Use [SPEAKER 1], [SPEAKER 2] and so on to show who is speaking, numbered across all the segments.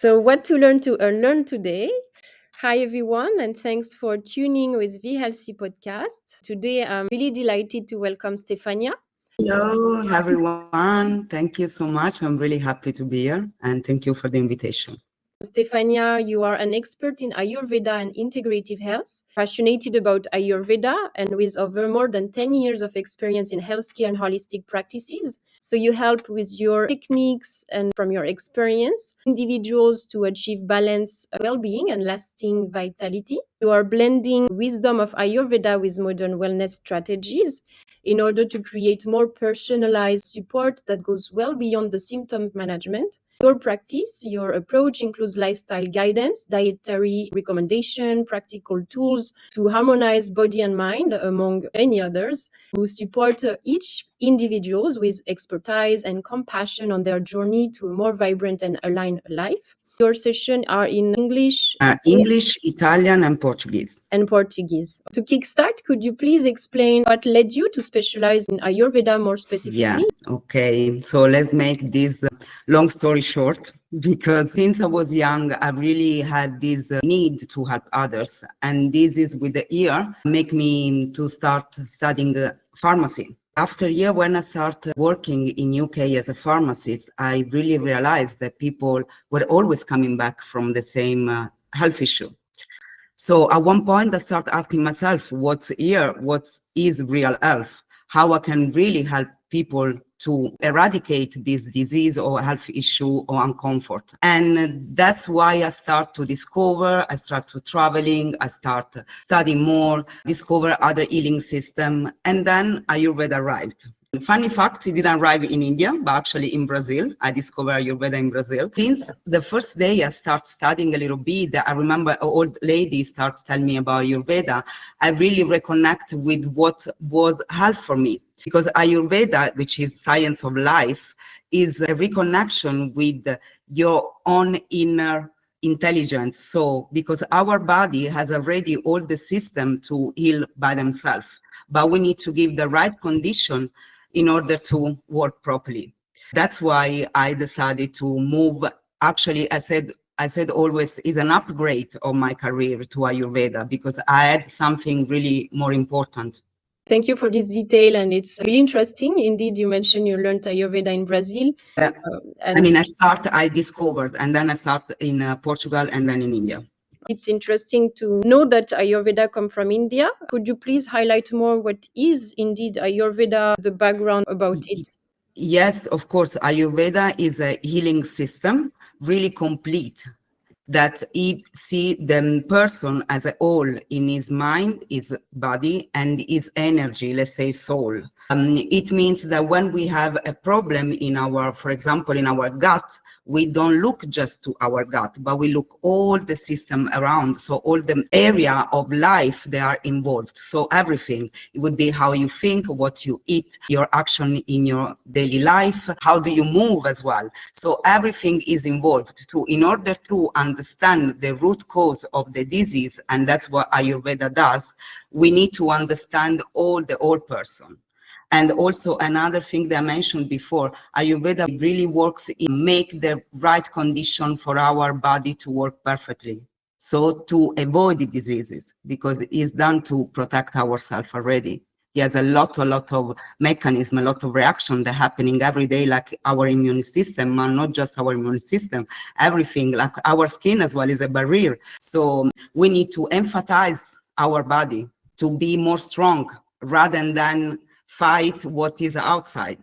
[SPEAKER 1] So, what to learn to unlearn today? Hi, everyone, and thanks for tuning with Vhealthy Podcast. Today, I'm really delighted to welcome Stefania.
[SPEAKER 2] Hello, everyone. Thank you so much. I'm really happy to be here, and thank you for the invitation.
[SPEAKER 1] Stefania, you are an expert in Ayurveda and integrative health, passionate about Ayurveda, and with over more than 10 years of experience in healthcare and holistic practices. So you help with your techniques and from your experience, individuals to achieve balance, well-being, and lasting vitality. You are blending wisdom of Ayurveda with modern wellness strategies in order to create more personalized support that goes well beyond the symptom management. Your practice, your approach includes lifestyle guidance, dietary recommendation, practical tools to harmonize body and mind, among many others, to support each individuals with expertise and compassion on their journey to a more vibrant and aligned life. Your sessions are in English,
[SPEAKER 2] English, Italian, and Portuguese.
[SPEAKER 1] and Portuguese. To kickstart, could you please explain what led you to specialize in Ayurveda more specifically?
[SPEAKER 2] Yeah, okay. So let's make this long story short, because since I was young, I really had this need to help others. And this is with the year, make me to start studying pharmacy. After a year, when I started working in UK as a pharmacist, I really realized that people were always coming back from the same health issue. So at one point, I started asking myself, what is real health? How I can really help people to eradicate this disease or health issue or uncomfort. And that's why I start to discover, I start to traveling, I start studying more, discover other healing system. And then Ayurveda arrived. Funny fact, it didn't arrive in India, but actually in Brazil. I discovered Ayurveda in Brazil. Since the first day I start studying a little bit, I remember an old lady starts telling me about Ayurveda. I really reconnect with what was health for me. Because Ayurveda, which is science of life, is a reconnection with your own inner intelligence. So because our body has already all the system to heal by themselves, but we need to give the right condition in order to work properly. That's why I decided to move. Actually, I said always is an upgrade of my career to Ayurveda because I had something really more important.
[SPEAKER 1] Thank you for this detail, and it's really interesting. Indeed, you mentioned you learned Ayurveda in Brazil.
[SPEAKER 2] I discovered, and then I started in Portugal and then in India.
[SPEAKER 1] It's interesting to know that Ayurveda come from India. Could you please highlight more what is indeed Ayurveda, the background about it?
[SPEAKER 2] Yes, of course. Ayurveda is a healing system, really complete, that it see the person as a whole in his mind, his body, and his energy, let's say soul. It means that when we have a problem in our, for example, in our gut, we don't look just to our gut, but we look all the system around. So all the area of life, they are involved. So everything, it would be how you think, what you eat, your action in your daily life, how do you move as well. So everything is involved in order to understand the root cause of the disease, and that's what Ayurveda does. We need to understand the whole person. And also another thing that I mentioned before, Ayurveda really works in make the right condition for our body to work perfectly. So to avoid the diseases, because it's done to protect ourselves already. He has a lot of mechanism, a lot of reaction that happening every day, like our immune system, and not just our immune system, everything, like our skin as well is a barrier. So we need to emphasize our body to be more strong rather than fight what is outside.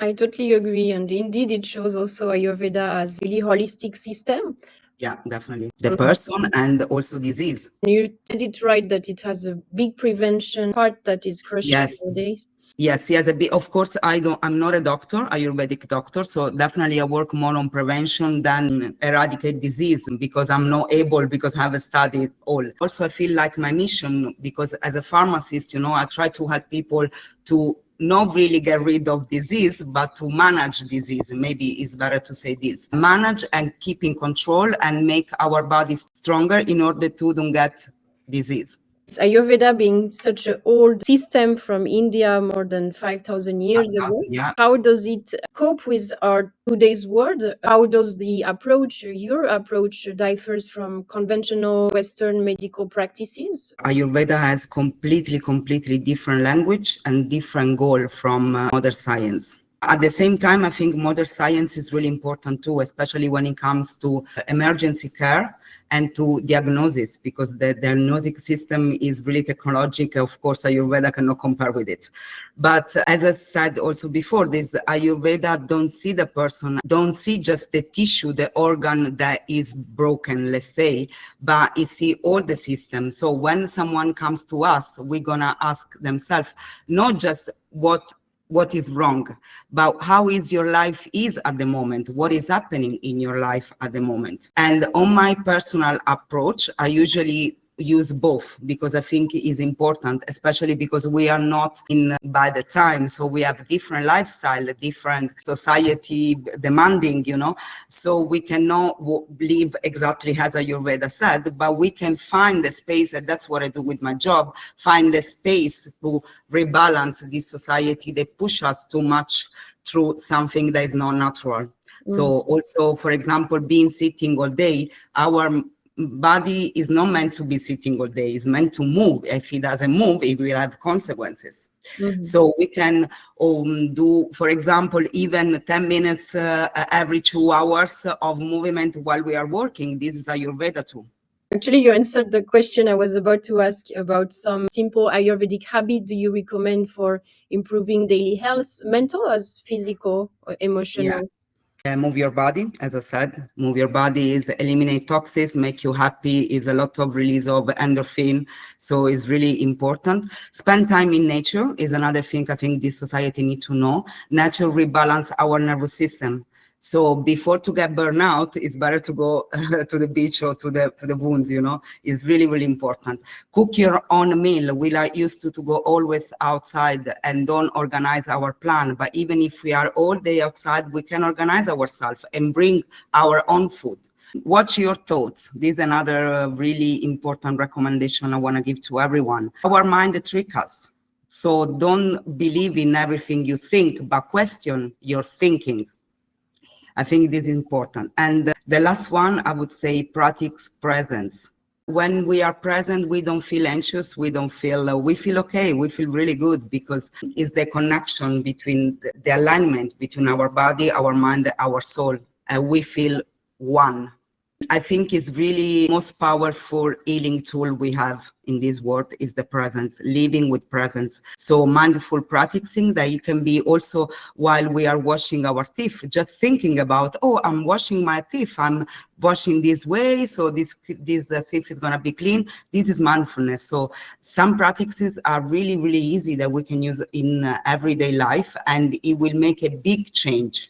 [SPEAKER 1] I totally agree. And indeed, it shows also Ayurveda as really holistic system.
[SPEAKER 2] Yeah, definitely. The person and also disease.
[SPEAKER 1] You did it right that it has a big prevention part that is crucial nowadays.
[SPEAKER 2] Yes, he has a bit. Of course, I'm not a doctor, Ayurvedic doctor, so definitely I work more on prevention than eradicate disease because I'm not able, because I haven't studied all. Also, I feel like my mission, because as a pharmacist, I try to help people to not really get rid of disease, but to manage disease. Maybe it's better to say this. Manage and keep in control and make our bodies stronger in order to don't get disease.
[SPEAKER 1] Ayurveda being such an old system from India more than 5,000 years ago,
[SPEAKER 2] Yeah.
[SPEAKER 1] how does it cope with our today's world? How does the approach, your approach, differs from conventional Western medical practices?
[SPEAKER 2] Ayurveda has completely different language and different goal from modern science. At the same time, I think modern science is really important too, especially when it comes to emergency care and to diagnosis, because the diagnostic system is really technological. Of course, Ayurveda cannot compare with it. But as I said also before, this Ayurveda don't see the person, don't see just the tissue, the organ that is broken, let's say, but it see all the system. So when someone comes to us, we're gonna ask themselves, not just what is wrong, but how is your life is at the moment, what is happening in your life at the moment. And on my personal approach, I usually use both, because I think it is important, especially because we are not in by the time, so we have different lifestyle, different society demanding, so we cannot live exactly as Ayurveda said, but we can find the space, and that's what I do with my job, find the space to rebalance this society that push us too much through something that is not natural. So also, for example, being sitting all day, our body is not meant to be sitting all day. It's meant to move. If it doesn't move, it will have consequences. So we can do, for example, even 10 minutes every 2 hours of movement while we are working. This is Ayurveda too.
[SPEAKER 1] Actually, you answered the question I was about to ask about some simple Ayurvedic habit do you recommend for improving daily health, mental as physical or emotional?
[SPEAKER 2] Move your body, as I said. Move your body is eliminate toxins, make you happy, is a lot of release of endorphin. So it's really important. Spend time in nature is another thing I think this society need to know. Nature rebalance our nervous system. So before to get burnout, it's better to go to the beach or to the wounds, It's really important. Cook your own meal. We are used to go always outside and don't organize our plan. But even if we are all day outside, we can organize ourselves and bring our own food. Watch your thoughts. This is another really important recommendation I want to give to everyone. Our mind tricks us. So don't believe in everything you think, but question your thinking. I think this is important. And the last one, I would say, practice presence. When we are present, we don't feel anxious. We feel okay. We feel really good, because it's the connection between the alignment between our body, our mind, our soul. And we feel one. I think it's really most powerful healing tool we have in this world is the presence, living with presence. So mindful practicing that you can be also while we are washing our teeth, just thinking about, oh, I'm washing my teeth, I'm washing this way, so this teeth is going to be clean. This is mindfulness. So some practices are really easy that we can use in everyday life, and it will make a big change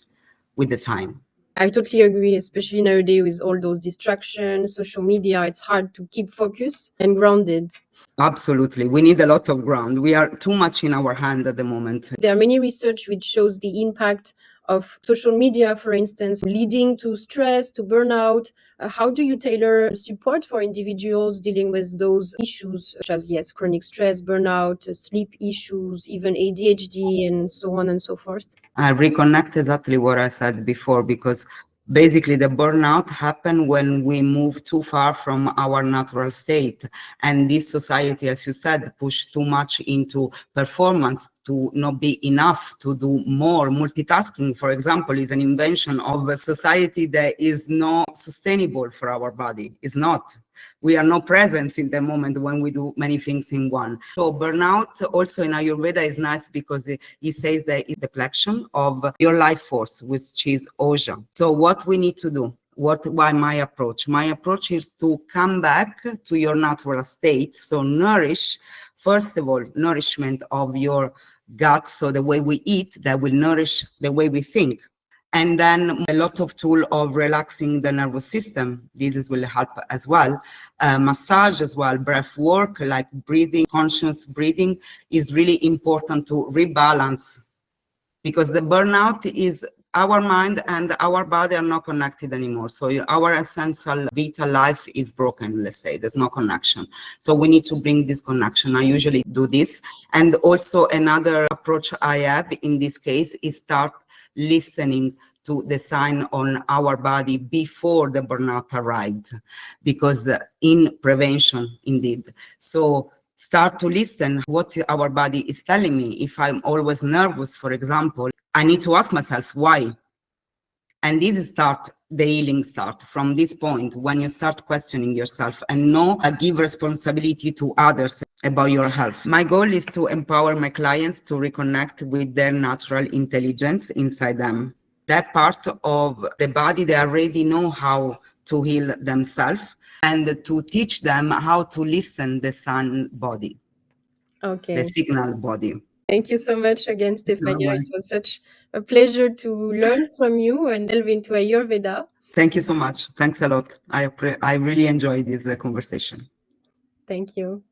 [SPEAKER 2] with the time.
[SPEAKER 1] I totally agree, especially nowadays with all those distractions, social media, it's hard to keep focus and grounded.
[SPEAKER 2] Absolutely. We need a lot of ground. We are too much in our hand at the moment.
[SPEAKER 1] There are many research which shows the impact of social media, for instance, leading to stress, to burnout. How do you tailor support for individuals dealing with those issues, such as, yes, chronic stress, burnout, sleep issues, even ADHD, and so on and so forth?
[SPEAKER 2] I reconnect exactly what I said before, because basically the burnout happens when we move too far from our natural state. And this society, as you said, push too much into performance to not be enough to do more. Multitasking, for example, is an invention of a society that is not sustainable for our body. It's not. We are not present in the moment when we do many things in one. So burnout also in Ayurveda is nice because it says that it's the deflection of your life force, which is Oja. So what we need to do, why my approach? My approach is to come back to your natural state. So first of all, nourishment of your gut. So the way we eat, that will nourish the way we think. And then a lot of tool of relaxing the nervous system. This will help as well. Massage as well, breath work, like breathing, conscious breathing is really important to rebalance, because the burnout is our mind and our body are not connected anymore. So our essential vital life is broken, let's say. There's no connection. So we need to bring this connection. I usually do this. And also another approach I have in this case is start listening to the sign on our body before the burnout arrived, because in prevention, indeed. So start to listen what our body is telling me. If I'm always nervous, for example, I need to ask myself why. And this start, the healing start from this point, when you start questioning yourself and give responsibility to others about your health. My goal is to empower my clients to reconnect with their natural intelligence inside them. That part of the body, they already know how to heal themselves, and to teach them how to listen the sun body, the signal body.
[SPEAKER 1] Thank you so much again, Stefania. It was such a pleasure to learn from you and delve into Ayurveda.
[SPEAKER 2] Thank you so much. Thanks a lot. I really enjoyed this conversation.
[SPEAKER 1] Thank you.